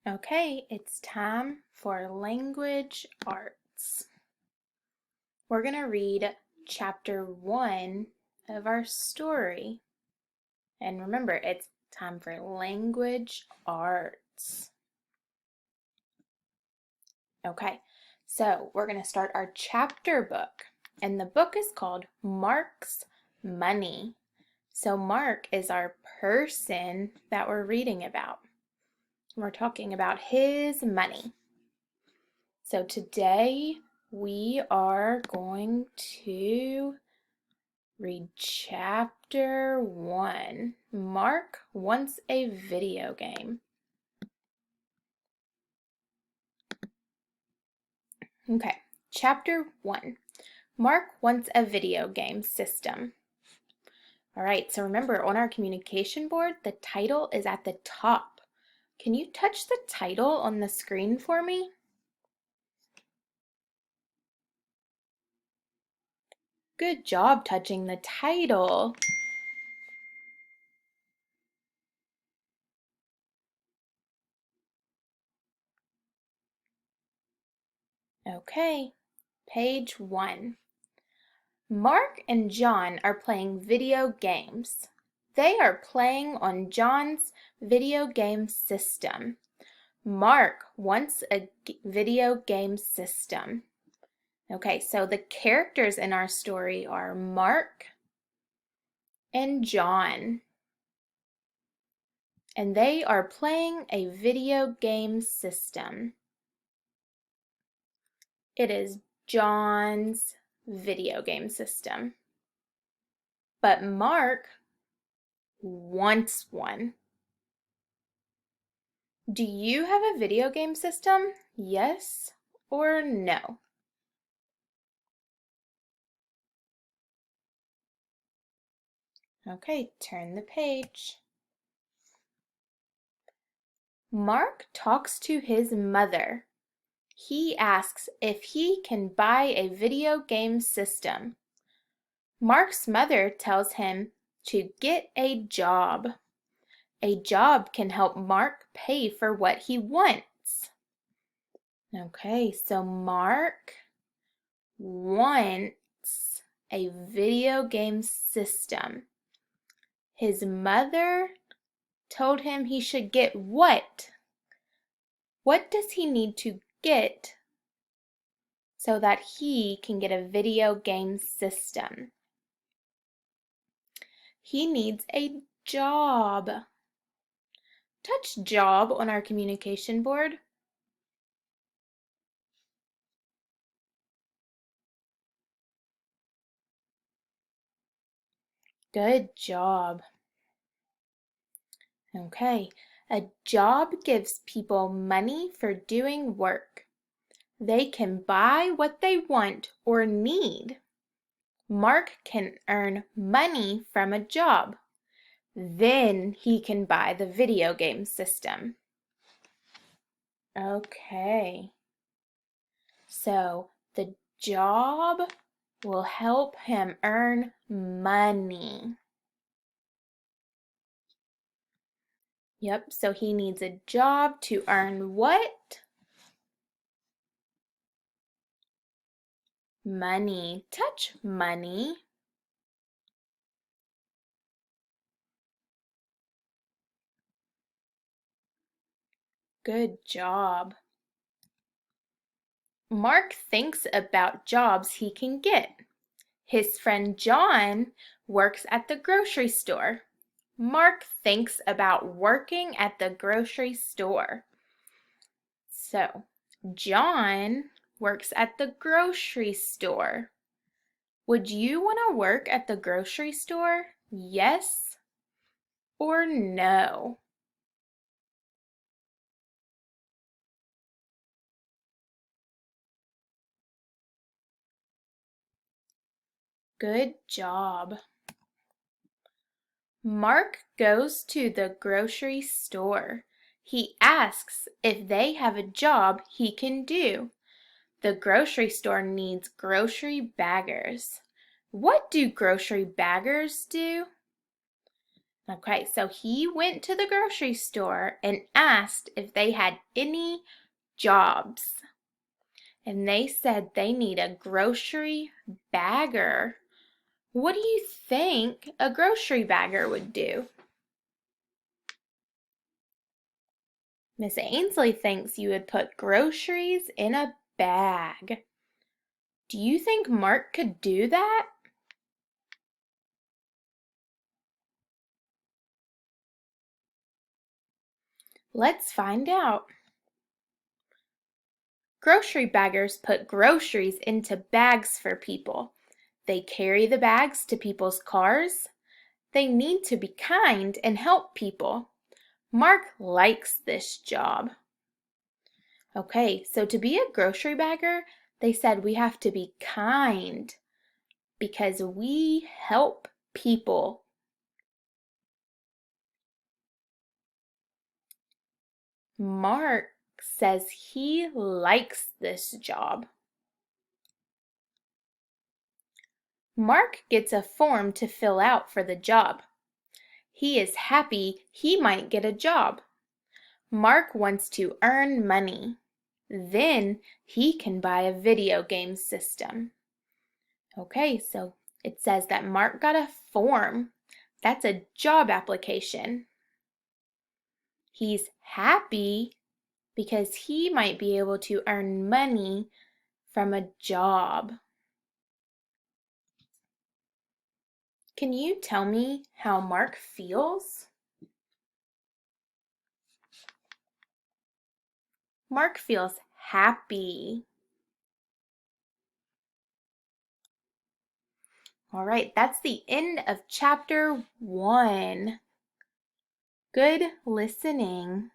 Okay, it's time for language arts. We're going to read chapter 1 of our story. And remember, it's time for language arts. Okay, so we're going to start our chapter book. And the book is called Mark's Money. So Mark is our person that we're reading about. We're talking about his money. So today we are going to read chapter 1. Mark wants a video game. Okay, chapter 1. Mark wants a video game system. All right, so remember on our communication board, the title is at the top. Can you touch the title on the screen for me? Good job touching the title. Okay, page 1. Mark and John are playing video games. They are playing on John's video game system. Mark wants a video game system. Okay, so the characters in our story are Mark and John. And they are playing a video game system. It is John's video game system. But Mark wants one. Do you have a video game system? Yes or no? Okay, turn the page. Mark talks to his mother. He asks if he can buy a video game system. Mark's mother tells him to get a job. A job can help Mark pay for what he wants. Okay, so Mark wants a video game system. His mother told him he should get what? What does he need to get so that he can get a video game system? He needs a job. Touch job on our communication board. Good job. Okay, a job gives people money for doing work. They can buy what they want or need. Mark can earn money from a job. Then he can buy the video game system. Okay, so the job will help him earn money. Yep, so he needs a job to earn what? Money. Touch money. Good job. Mark thinks about jobs he can get. His friend John works at the grocery store. Mark thinks about working at the grocery store. So, John works at the grocery store. Would you want to work at the grocery store? Yes or no? Good job. Mark goes to the grocery store. He asks if they have a job he can do. The grocery store needs grocery baggers. What do grocery baggers do? Okay, so he went to the grocery store and asked if they had any jobs. And they said they need a grocery bagger. What do you think a grocery bagger would do? Miss Ainsley thinks you would put groceries in a bag. Do you think Mark could do that? Let's find out. Grocery baggers put groceries into bags for people. They carry the bags to people's cars. They need to be kind and help people. Mark likes this job. Okay, so to be a grocery bagger, they said we have to be kind because we help people. Mark says he likes this job. Mark gets a form to fill out for the job. He is happy he might get a job. Mark wants to earn money. Then he can buy a video game system. Okay, so it says that Mark got a form. That's a job application. He's happy because he might be able to earn money from a job. Can you tell me how Mark feels? Mark feels happy. All right, that's the end of chapter 1. Good listening.